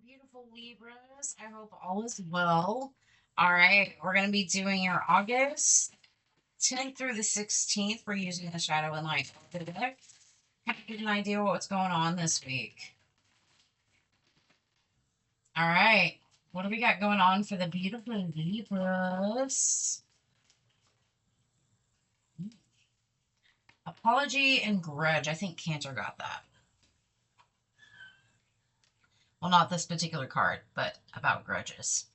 Beautiful Libras. I hope all is well. All right, we're going to be doing your August 10th through the 16th. We're using the Shadow and Light of the deck. Kind of get an idea of what's going on this week. All right, what do we got going on for the beautiful Libras? Apology and grudge. I think Cancer got that. Well, not this particular card, but about grudges.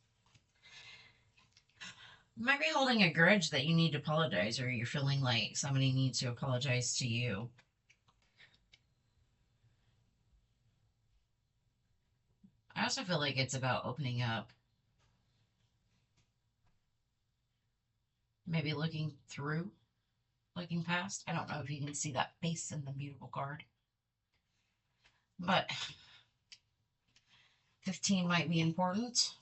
You might be holding a grudge that you need to apologize, or you're feeling like somebody needs to apologize to you. I also feel like it's about opening up, maybe looking through, looking past. I don't know if you can see that face in the beautiful card, but 15 might be important.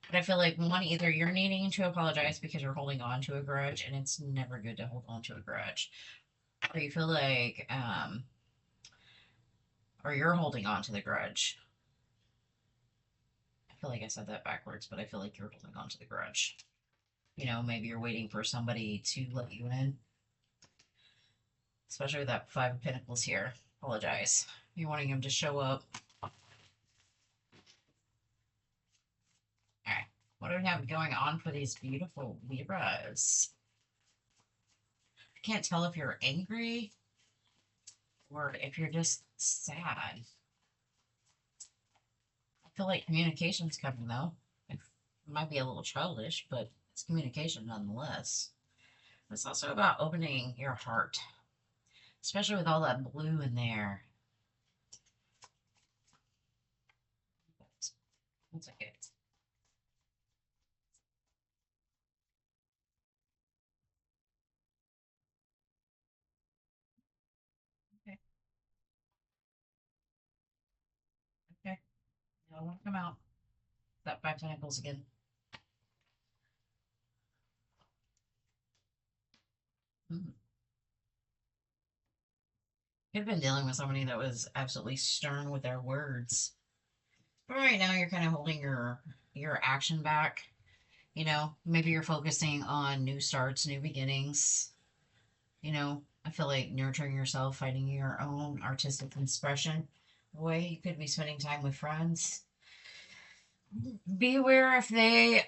But I feel like one, either you're needing to apologize because you're holding on to a grudge, and it's never good to hold on to a grudge, or you feel like, or you're holding on to the grudge. I feel like I said that backwards, but I feel like you're holding on to the grudge. You know, maybe you're waiting for somebody to let you in, especially with that Five of Pentacles here. Apologize. You're wanting him to show up. All right. What do we have going on for these beautiful Libras? I can't tell if you're angry or if you're just sad. I feel like communication's coming, though. It might be a little childish, but it's communication nonetheless. It's also about opening your heart, especially with all that blue in there. One second. Okay. Okay. I don't want to come out. That Five Pentacles again. Hmm. Could have been dealing with somebody that was absolutely stern with their words. But right now you're kind of holding your action back. You know, maybe you're focusing on new starts, new beginnings. You know, I feel like nurturing yourself, finding your own artistic expression. Way you could be spending time with friends. Be aware if they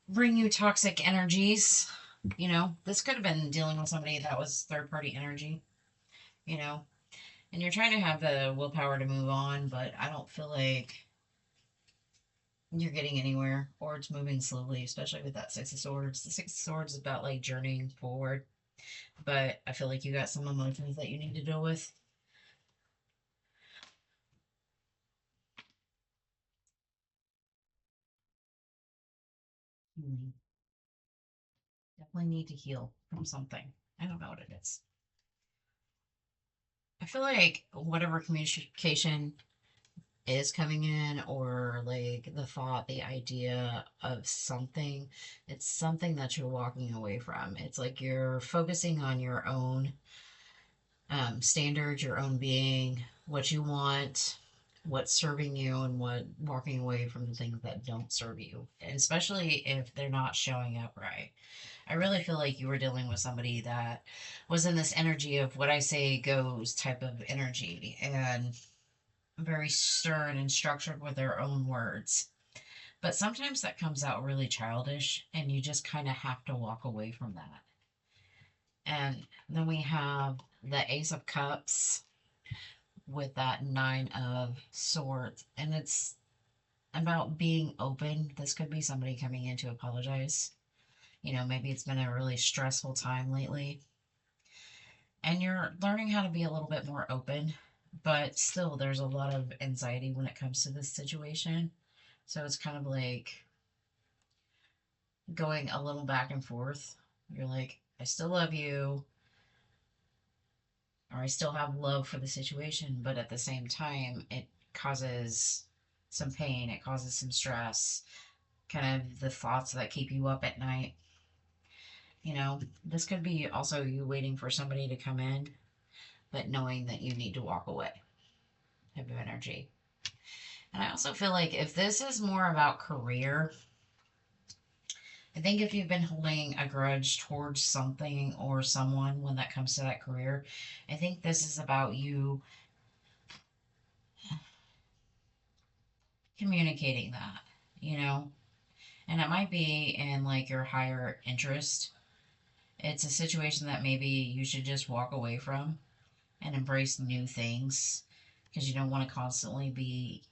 bring you toxic energies. You know, this could have been dealing with somebody that was third party energy. You know, and you're trying to have the willpower to move on, but I don't feel like you're getting anywhere, or it's moving slowly, especially with that Six of Swords. The Six of Swords is about like journeying forward, but I feel like you got some emotions that you need to deal with. Hmm. Definitely need to heal from something. I don't know what it is. I feel like whatever communication is coming in, or like the thought, the idea of something, it's something that you're walking away from. It's like you're focusing on your own standards, your own being, what you want, what's serving you, and what walking away from the things that don't serve you, and especially if they're not showing up right. I really feel like you were dealing with somebody that was in this energy of what I say goes type of energy, and very stern and structured with their own words. But sometimes that comes out really childish, and you just kind of have to walk away from that. And then we have the Ace of Cups with that Nine of Swords, and it's about being open. This could be somebody coming in to apologize. You know, maybe it's been a really stressful time lately, and you're learning how to be a little bit more open, but still, there's a lot of anxiety when it comes to this situation. So it's kind of like going a little back and forth. You're like, I still love you, or I still have love for the situation, but at the same time, it causes some pain, it causes some stress, kind of the thoughts that keep you up at night. You know, this could be also you waiting for somebody to come in, but knowing that you need to walk away type of energy. And I also feel like if this is more about career, I think if you've been holding a grudge towards something or someone when that comes to that career, I think this is about you communicating that, you know? And it might be in like your higher interest. It's a situation that maybe you should just walk away from and embrace new things because you don't want to constantly be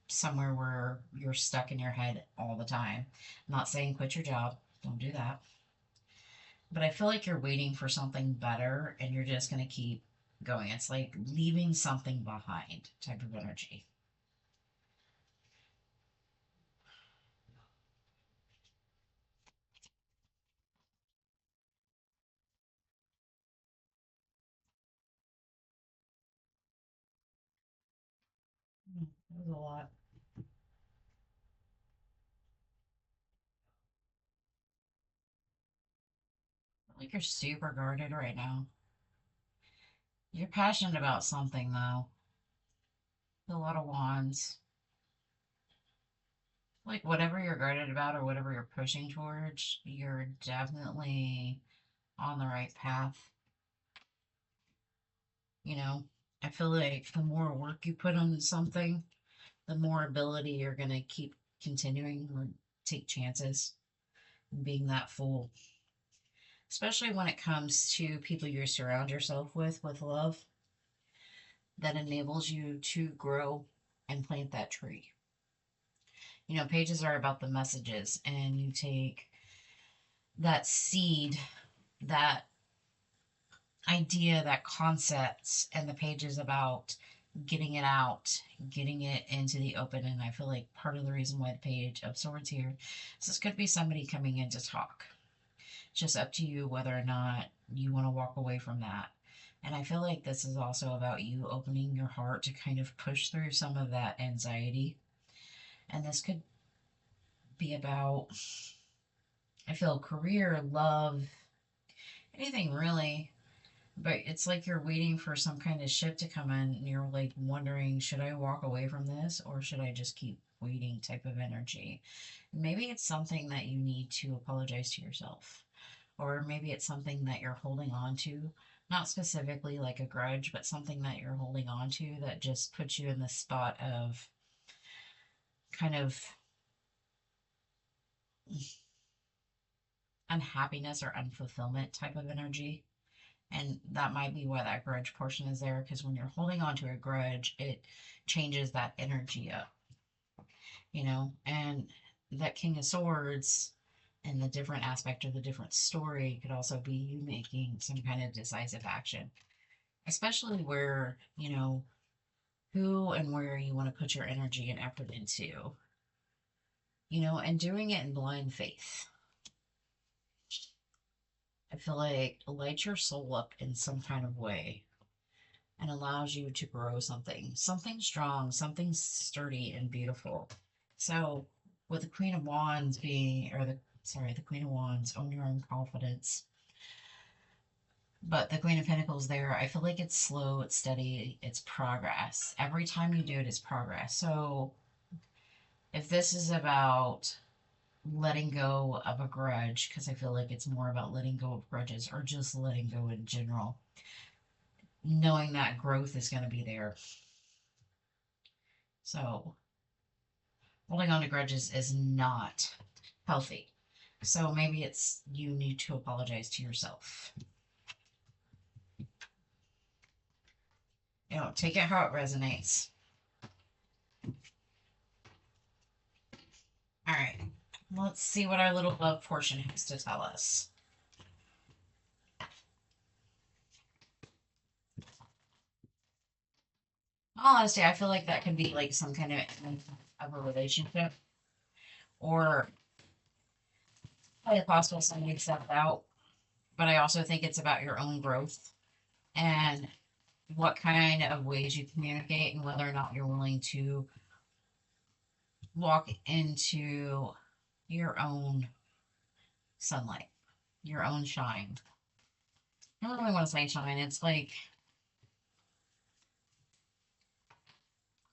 somewhere where you're stuck in your head all the time. I'm not saying quit your job, don't do that. But I feel like you're waiting for something better and you're just going to keep going. It's like leaving something behind type of energy. That was a lot. I feel like you're super guarded right now. You're passionate about something though. A lot of wands. Like whatever you're guarded about or whatever you're pushing towards, you're definitely on the right path. You know, I feel like the more work you put on something, the more ability you're going to keep continuing or take chances and being that fool. Especially when it comes to people you surround yourself with love, that enables you to grow and plant that tree. You know, pages are about the messages, and you take that seed, that idea, that concept, and the pages about getting it out, getting it into the open. And I feel like part of the reason why the Page of Swords here is this could be somebody coming in to talk. It's just up to you whether or not you want to walk away from that. And I feel like this is also about you opening your heart to kind of push through some of that anxiety. And this could be about, I feel, career, love, anything really. But it's like you're waiting for some kind of shift to come in and you're like wondering, should I walk away from this or should I just keep waiting type of energy? Maybe it's something that you need to apologize to yourself. Or maybe it's something that you're holding on to, not specifically like a grudge, but something that you're holding on to that just puts you in the spot of kind of unhappiness or unfulfillment type of energy. And that might be why that grudge portion is there, because when you're holding on to a grudge, it changes that energy up, you know? And that King of Swords and the different aspect of the different story could also be you making some kind of decisive action, especially where, you know, who and where you want to put your energy and effort into, you know, and doing it in blind faith. I feel like lights your soul up in some kind of way and allows you to grow something strong, something sturdy and beautiful. So, with the Queen of Wands being, or the Queen of Wands, own your own confidence. But the Queen of Pentacles there, I feel like it's slow, it's steady, it's progress. Every time you do it, it's progress. So, if this is about letting go of a grudge, because I feel like it's more about letting go of grudges or just letting go in general, knowing that growth is going to be there. So, holding on to grudges is not healthy. So maybe it's you need to apologize to yourself. You know, take it how it resonates. All right, let's see what our little love portion has to tell us. In all honesty, I feel like that could be like some kind of a relationship, or quite possible somebody stepped out. But I also think it's about your own growth and what kind of ways you communicate and whether or not you're willing to walk into your own sunlight, your own shine. I don't really want to say shine. It's like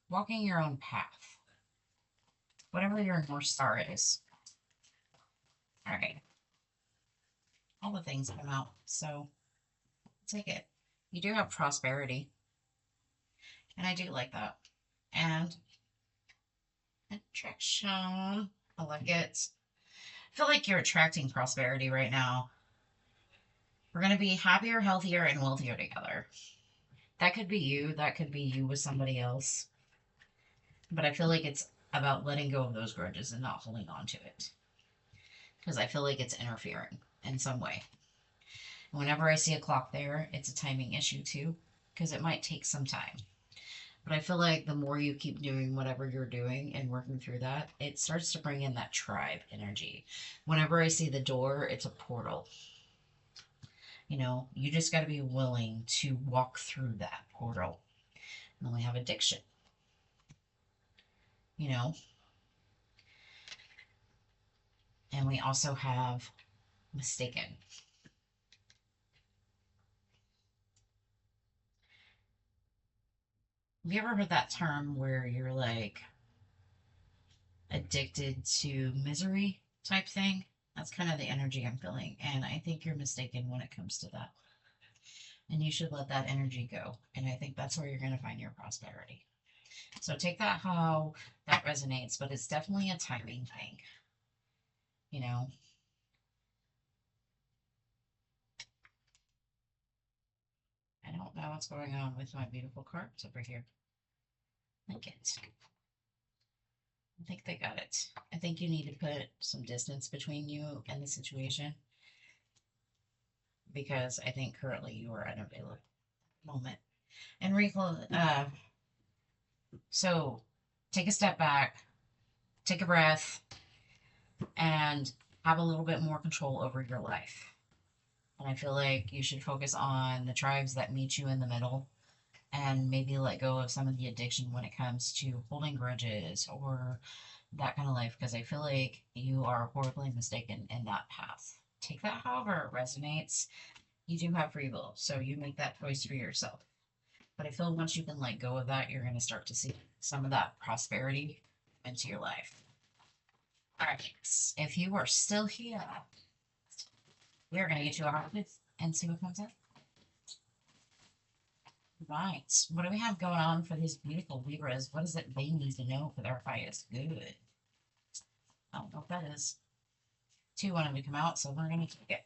walking your own path. whatever your North Star is. All right. All the things come out. So take it. You do have prosperity. And I do like that. And attraction. I like it. I feel like you're attracting prosperity right now. We're going to be happier, healthier, and wealthier together. That could be you. That could be you with somebody else. But I feel like it's about letting go of those grudges and not holding on to it. Because I feel like it's interfering in some way. Whenever I see a clock there, it's a timing issue too. Because it might take some time. But I feel like the more you keep doing whatever you're doing and working through that, it starts to bring in that tribe energy. Whenever I see the door, it's a portal. You know, you just got to be willing to walk through that portal. And then we have addiction. You know, and we also have mistaken. Have you ever heard that term where you're like addicted to misery type thing? That's kind of the energy I'm feeling. And I think you're mistaken when it comes to that. And you should let that energy go. And I think that's where you're going to find your prosperity. So take that how that resonates, but it's definitely a timing thing. You know, I don't know what's going on with my beautiful cards over here. Like it. I think they got it. I think you need to put some distance between you and the situation because I think currently you are unavailable moment. Enrico, so take a step back, take a breath, and have a little bit more control over your life. And I feel like you should focus on the tribes that meet you in the middle and maybe let go of some of the addiction when it comes to holding grudges or that kind of life because I feel like you are horribly mistaken in that path. Take that however it resonates. You do have free will, so you make that choice for yourself. But I feel once you can let go of that, you're going to start to see some of that prosperity into your life. All right, if you are still here, we are going to get you a heart and see what comes up. Right. What do we have going on for these beautiful Libras? What is it they need to know for their highest good? I don't know what that is. Two wanted to come out, so we're going to take it.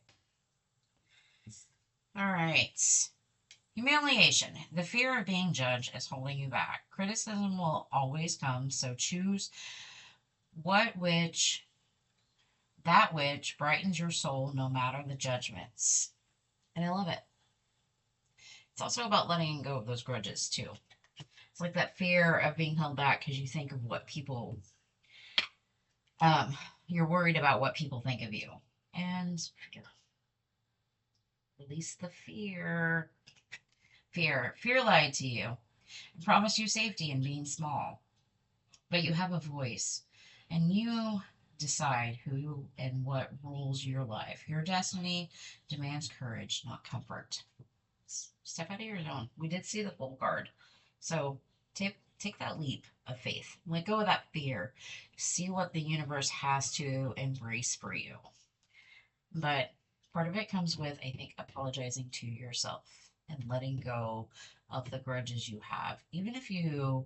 All right. Humiliation. The fear of being judged is holding you back. Criticism will always come, so choose that which brightens your soul no matter the judgments. And I love it. It's also about letting go of those grudges too. It's like that fear of being held back because you think of what people, you're worried about what people think of you. And release the fear. Fear lied to you. It promised you safety in being small. But you have a voice. And you decide who and what rules your life. Your destiny demands courage, not comfort. Step out of your zone. We did see the full card. So take that leap of faith. Let go of that fear. See what the universe has to embrace for you. But part of it comes with, I think, apologizing to yourself and letting go of the grudges you have. Even if you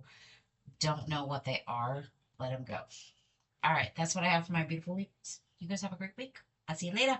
don't know what they are, let them go. All right, that's what I have for my beautiful weeks. You guys have a great week. I'll see you later.